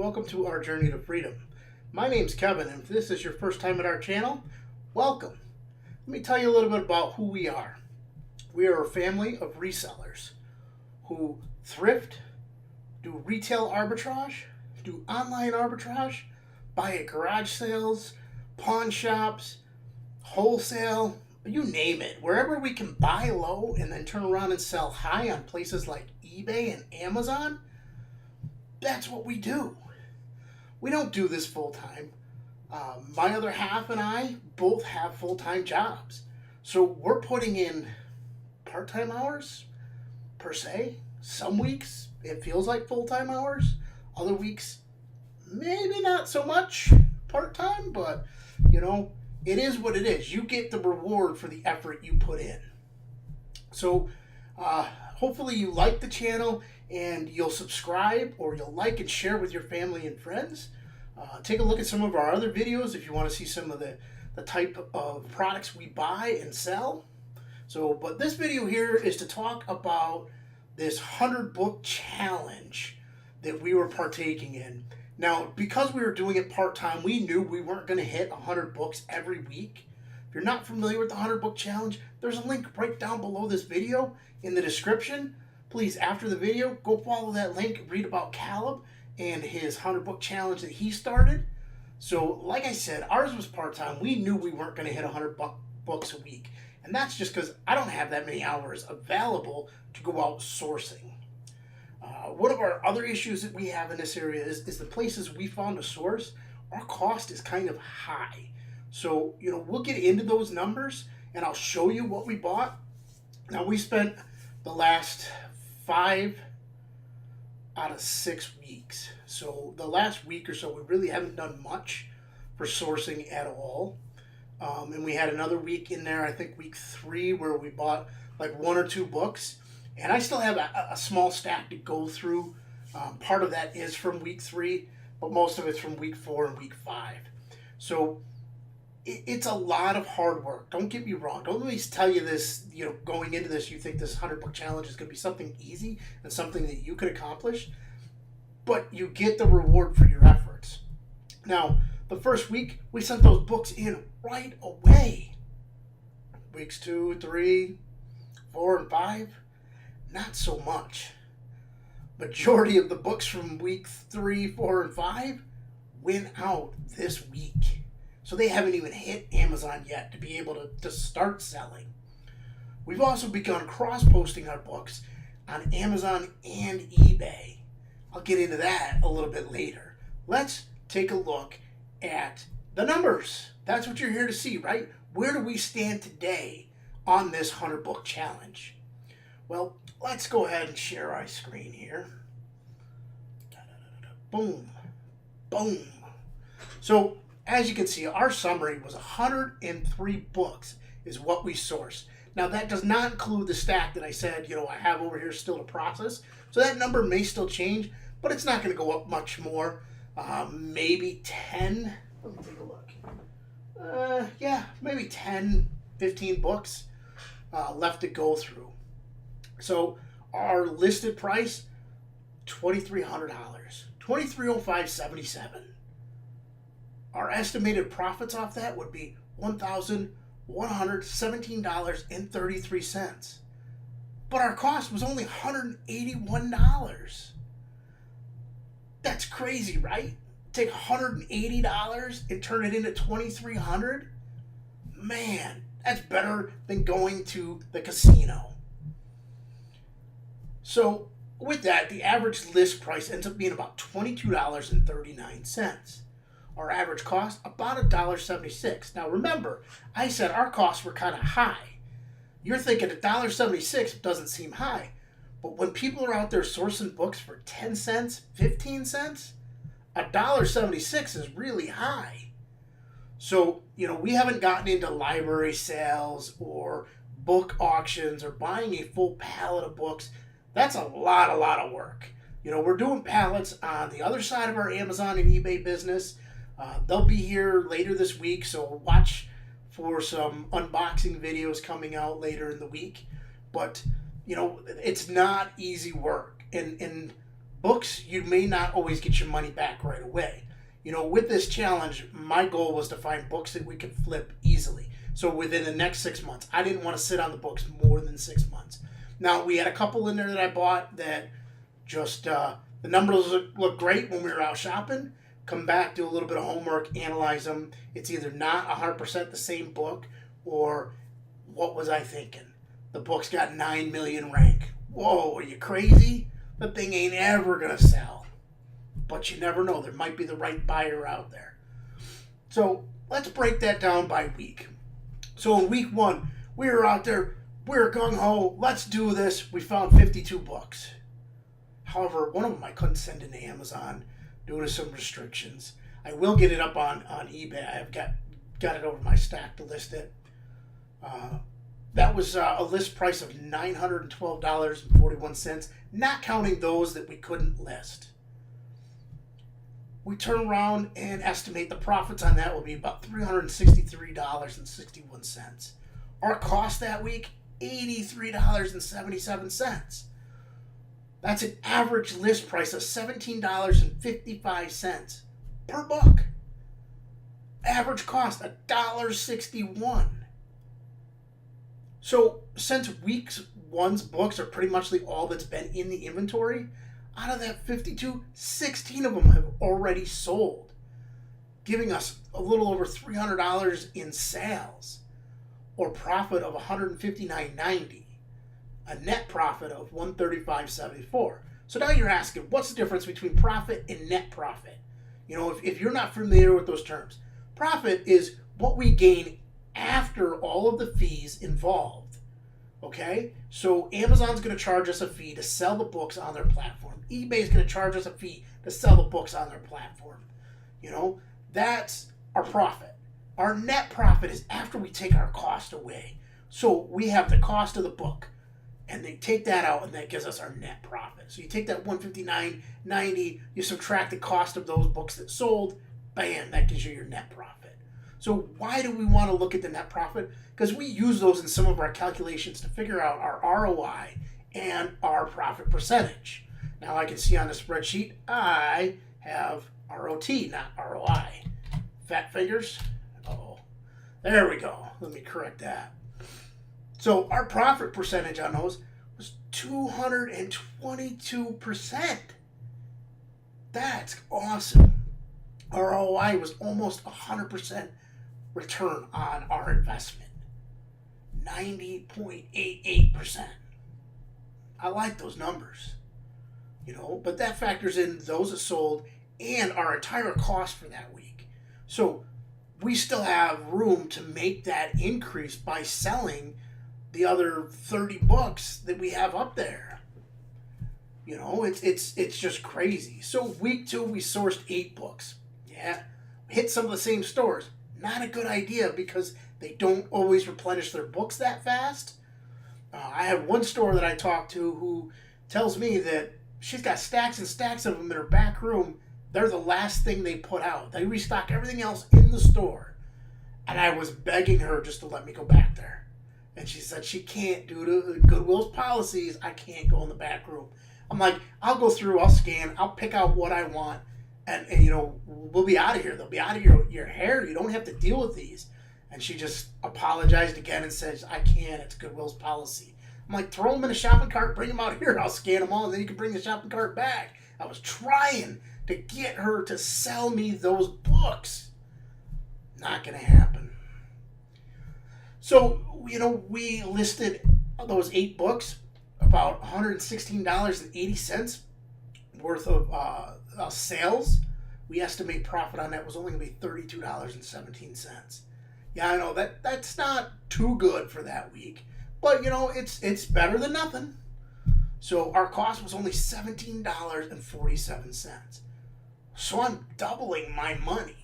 welcome to our journey to freedom. My name's Kevin, and if this is your first time at our channel, welcome. Let me tell you a little bit about who we are. We are a family of resellers who thrift, do retail arbitrage, do online arbitrage, buy at garage sales, pawn shops, wholesale, you name it. Wherever we can buy low and then turn around and sell high on places like eBay and Amazon, that's what we do. We don't do this full time. My other half and I both have full-time jobs. So we're putting in part-time hours, per se. Some weeks it feels like full-time hours. Other weeks, maybe not so much part-time, but it is what it is. You get the reward for the effort you put in. So hopefully you like the channel and you'll subscribe, or you'll like and share with your family and friends. Take a look at some of our other videos if you want to see some of the type of products we buy and sell. But this video here is to talk about this 100 book challenge that we were partaking in. Now, because we were doing it part-time, we knew we weren't going to hit 100 books every week. If you're not familiar with the 100 book challenge, there's a link right down below this video in the description. Please, after the video, go follow that link, read about Caleb and his 100 book challenge that he started. So, like I said, ours was part-time. We knew we weren't going to hit 100 books a week. And that's just because I don't have that many hours available to go out sourcing. One of our other issues that we have in this area is the places we found to source, our cost is kind of high. So, we'll get into those numbers and I'll show you what we bought. Now, we spent the last 5 out of 6 weeks. So the last week or so, we really haven't done much for sourcing at all. And we had another week in there, I think week 3, where we bought like 1 or 2 books. And I still have a small stack to go through. Part of that is from week 3, but most of it's from week 4 and week 5. So it's a lot of hard work. Don't get me wrong. Don't let me tell you this, going into this, you think this 100 book challenge is going to be something easy and something that you could accomplish. But you get the reward for your efforts. Now, the first week, we sent those books in right away. Weeks 2, 3, 4, and 5, not so much. Majority of the books from week 3, 4, and 5 went out this week. So they haven't even hit Amazon yet to be able to start selling. We've also begun cross-posting our books on Amazon and eBay. I'll get into that a little bit later. Let's take a look at the numbers. That's what you're here to see, right? Where do we stand today on this 100 book challenge? Well, let's go ahead and share our screen here. Boom. Boom. So, as you can see, our summary was 103 books is what we sourced. Now, that does not include the stack that I said, I have over here still to process. So that number may still change, but it's not going to go up much more. Maybe 10. Let me take a look. Maybe 10, 15 books left to go through. So our listed price, $2,300. $2,305.77. Our estimated profits off that would be $1,117.33. But our cost was only $181. That's crazy, right? Take $180 and turn it into $2,300? Man, that's better than going to the casino. So with that, the average list price ends up being about $22.39. Our average cost, about $1.76. Now remember, I said our costs were kind of high. You're thinking $1.76 doesn't seem high. But when people are out there sourcing books for 10 cents, 15 cents, $1.76 is really high. So, we haven't gotten into library sales or book auctions or buying a full pallet of books. That's a lot of work. We're doing pallets on the other side of our Amazon and eBay business. They'll be here later this week, so watch for some unboxing videos coming out later in the week. But, it's not easy work. And Books, you may not always get your money back right away. With this challenge, my goal was to find books that we could flip easily. So within the next 6 months, I didn't want to sit on the books more than 6 months. Now, we had a couple in there that I bought that just, the numbers look great when we were out shopping. Come back, do a little bit of homework, analyze them. It's either not 100% the same book, or what was I thinking? The book's got 9 million rank. Whoa, are you crazy? The thing ain't ever going to sell. But you never know. There might be the right buyer out there. So let's break that down by week. So in week 1, we were out there. We were gung-ho. Let's do this. We found 52 books. However, one of them I couldn't send into Amazon due to some restrictions. I will get it up on eBay. I've got it over my stack to list it. That was a list price of $912.41, not counting those that we couldn't list. We turn around and estimate the profits on that will be about $363.61. Our cost that week, $83.77. That's an average list price of $17.55 per book. Average cost, $1.61. So since week 1's books are pretty much all that's been in the inventory, out of that 52, 16 of them have already sold, giving us a little over $300 in sales, or profit of $159.90, a net profit of $135.74. So now you're asking, what's the difference between profit and net profit? If you're not familiar with those terms, profit is what we gain after all of the fees involved. Okay? So Amazon's going to charge us a fee to sell the books on their platform. eBay's going to charge us a fee to sell the books on their platform. That's our profit. Our net profit is after we take our cost away. So we have the cost of the book, and they take that out, and that gives us our net profit. So you take that $159.90, you subtract the cost of those books that sold, bam, that gives you your net profit. So why do we want to look at the net profit? Because we use those in some of our calculations to figure out our ROI and our profit percentage. Now I can see on the spreadsheet, I have ROT, not ROI. Fat fingers? Uh-oh. There we go. Let me correct that. So our profit percentage on those was 222%. That's awesome. Our ROI was almost 100% return on our investment. 90.88%. I like those numbers. But that factors in those that sold and our entire cost for that week. So we still have room to make that increase by selling the other 30 books that we have up there. It's just crazy. So week 2, we sourced 8 books. Yeah, hit some of the same stores. Not a good idea because they don't always replenish their books that fast. I have one store that I talked to who tells me that she's got stacks and stacks of them in her back room. They're the last thing they put out. They restock everything else in the store. And I was begging her just to let me go back there. And she said she can't, due to Goodwill's policies, I can't go in the back room. I'm like, I'll go through, I'll scan, I'll pick out what I want, and we'll be out of here. They'll be out of your hair. You don't have to deal with these. And she just apologized again and says, I can't, it's Goodwill's policy. I'm like, throw them in a shopping cart, bring them out here, I'll scan them all, and then you can bring the shopping cart back. I was trying to get her to sell me those books. Not going to happen. So, we listed those 8 books, about $116.80 worth of sales. We estimate profit on that was only going to be $32.17. Yeah, I know that's not too good for that week, but it's better than nothing. So our cost was only $17.47. So I'm doubling my money.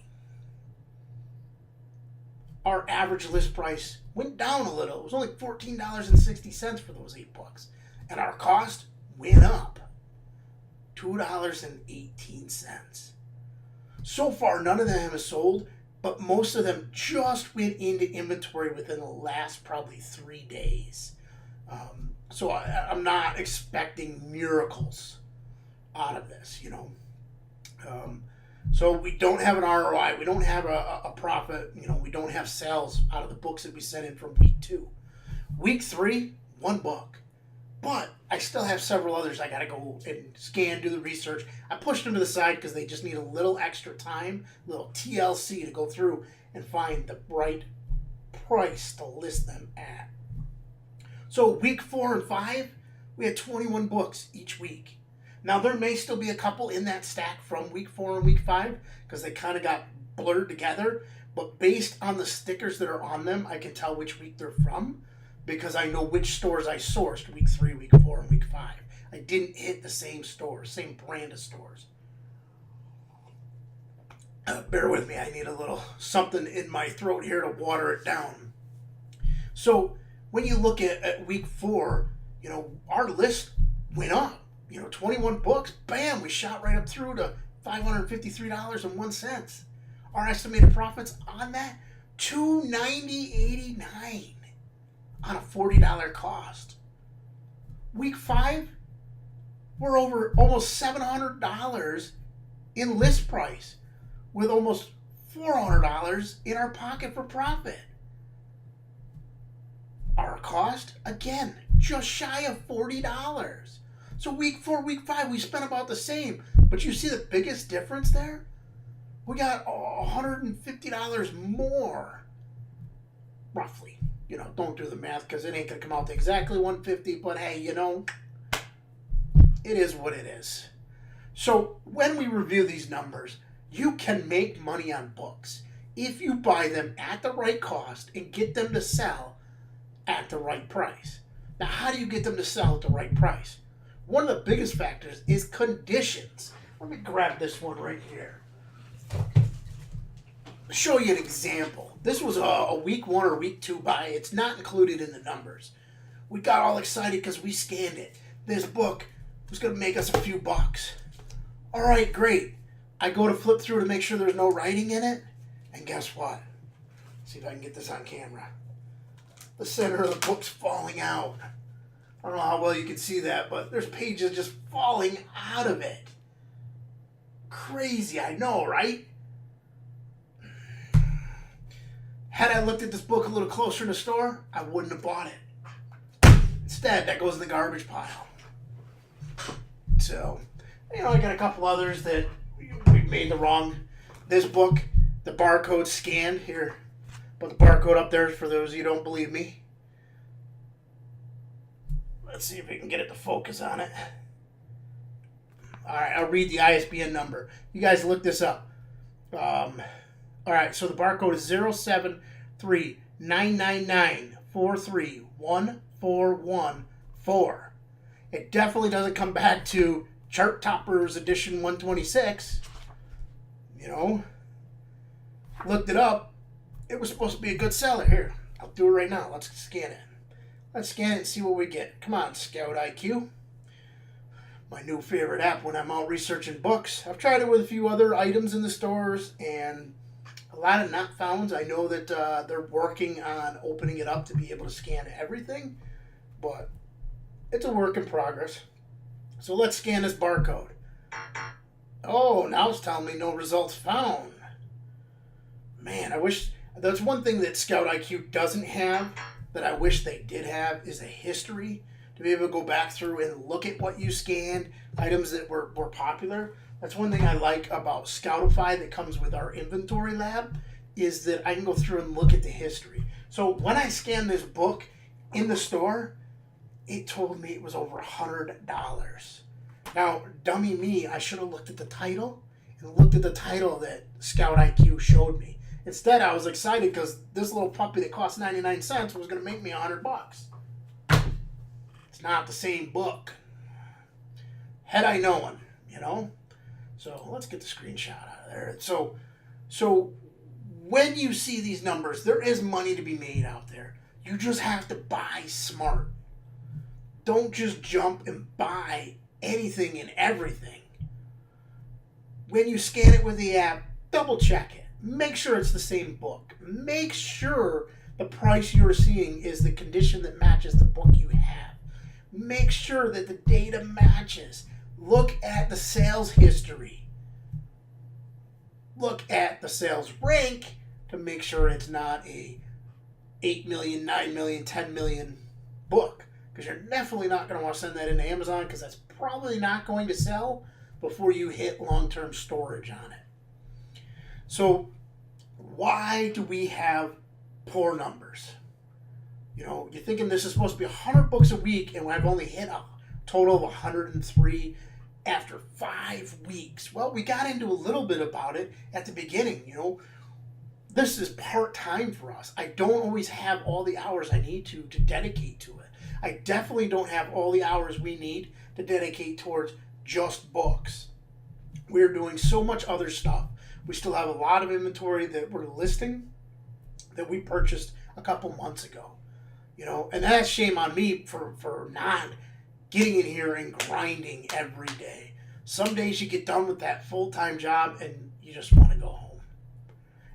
Our average list price went down a little. It was only $14.60 for those 8 books. And our cost went up $2.18. So far, none of them has sold, but most of them just went into inventory within the last probably 3 days. So I'm not expecting miracles. out of this, you know. So we don't have an ROI. We don't have a profit. You know, we don't have sales out of the books that we sent in from week 2. Week 3, 1 book. But I still have several others I got to go and scan, do the research. I pushed them to the side because they just need a little extra time, a little TLC to go through and find the right price to list them at. So week 4 and 5, we had 21 books each week. Now there may still be a couple in that stack from week 4 and week 5 because they kind of got blurred together. But based on the stickers that are on them, I can tell which week they're from because I know which stores I sourced week 3, week 4, and week 5. I didn't hit the same stores, same brand of stores. Bear with me, I need a little something in my throat here to water it down. So when you look at week 4, you know, our list went up. You know, 21 books, bam, we shot right up through to $553.01. Our estimated profits on that, $290.89 on a $40 cost. Week 5, we're over almost $700 in list price with almost $400 in our pocket for profit. Our cost, again, just shy of $40. So week 4, week 5, we spent about the same. But you see the biggest difference there? We got $150 more, roughly. You know, don't do the math because it ain't going to come out to exactly $150. But hey, you know, it is what it is. So when we review these numbers, you can make money on books if you buy them at the right cost and get them to sell at the right price. Now, how do you get them to sell at the right price? One of the biggest factors is conditions. Let me grab this one right here. I'll show you an example. This was a week 1 or week 2 buy. It's not included in the numbers. We got all excited because we scanned it. This book was going to make us a few bucks. All right, great. I go to flip through to make sure there's no writing in it. And guess what? See if I can get this on camera. The center of the book's falling out. I don't know how well you can see that, but there's pages just falling out of it. Crazy, I know, right? Had I looked at this book a little closer in the store, I wouldn't have bought it. Instead, that goes in the garbage pile. So, you know, I got a couple others that we made the wrong. This book, the barcode scanned here. Put the barcode up there for those of you who don't believe me. Let's see if we can get it to focus on it. All right, I'll read the ISBN number. You guys look this up. All right, so the barcode is 073-999-431-414. It definitely doesn't come back to Chart Toppers Edition 126. You know, looked it up. It was supposed to be a good seller. Here, I'll do it right now. Let's scan it. Let's scan it and see what we get. Come on, Scout IQ. My new favorite app when I'm out researching books. I've tried it with a few other items in the stores and a lot of not founds. I know that they're working on opening it up to be able to scan everything, but it's a work in progress. So let's scan this barcode. Oh, now it's telling me no results found. Man, I wish... That's one thing that Scout IQ doesn't have that I wish they did have is a history to be able to go back through and look at what you scanned, items that were popular. That's one thing I like about Scoutify that comes with our inventory lab is that I can go through and look at the history. So when I scanned this book in the store, it told me it was over $100. Now, dummy me, I should have looked at the title and looked at the title that Scout IQ showed me. Instead, I was excited because this little puppy that cost 99 cents was going to make me $100. It's not the same book. Had I known, you know? So let's get the screenshot out of there. So when you see these numbers, there is money to be made out there. You just have to buy smart. Don't just jump and buy anything and everything. When you scan it with the app, double check it. Make sure it's the same book. Make sure the price you're seeing is the condition that matches the book you have. Make sure that the data matches. Look at the sales history. Look at the sales rank to make sure it's not a 8 million, 9 million, 10 million book. Because you're definitely not going to want to send that into Amazon, because that's probably not going to sell before you hit long-term storage on it. So why do we have poor numbers? You know, you're thinking this is supposed to be 100 books a week, and I've only hit a total of 103 after 5 weeks. Well, we got into a little bit about it at the beginning. You know, this is part-time for us. I don't always have all the hours I need to dedicate to it. I definitely don't have all the hours we need to dedicate towards just books. We're doing so much other stuff. We still have a lot of inventory that we're listing that we purchased a couple months ago. You know, and that's shame on me for not getting in here and grinding every day. Some days you get done with that full-time job and you just want to go home.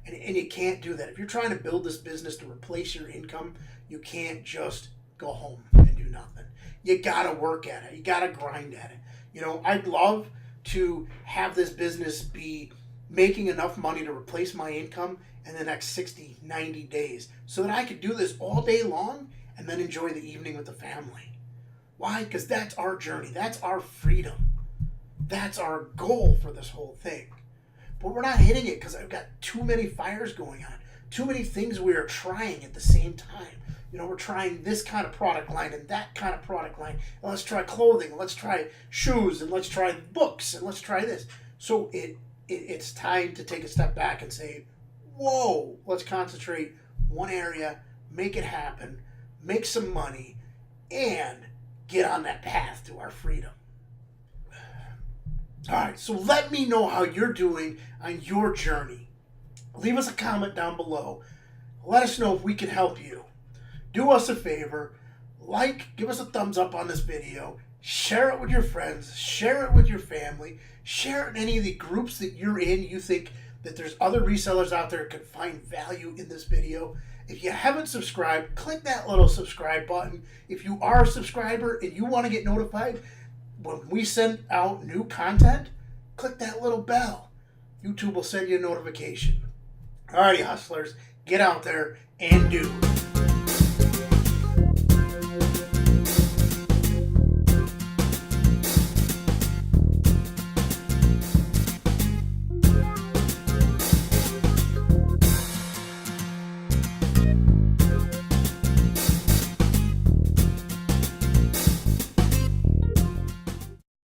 And you can't do that. If you're trying to build this business to replace your income, you can't just go home and do nothing. You gotta work at it. You gotta grind at it. You know, I'd love to have this business be making enough money to replace my income in the next 60, 90 days so that I could do this all day long and then enjoy the evening with the family. Why? Because that's our journey. That's our freedom. That's our goal for this whole thing. But we're not hitting it because I've got too many fires going on. Too many things we are trying at the same time. You know, we're trying this kind of product line and that kind of product line. And let's try clothing. Let's try shoes. And let's try books. And let's try this. So it's time to take a step back and say, whoa, let's concentrate one area, make it happen, make some money, and get on that path to our freedom. All right, so let me know how you're doing on your journey. Leave us a comment down below. Let us know if we can help you. Do us a favor, give us a thumbs up on this video, share it with your friends, share it with your family, share it in any of the groups that you're in. You think that there's other resellers out there that can find value in this video. If you haven't subscribed, click that little subscribe button. If you are a subscriber and you want to get notified when we send out new content, click that little bell. YouTube will send you a notification. Alrighty, hustlers, get out there and do.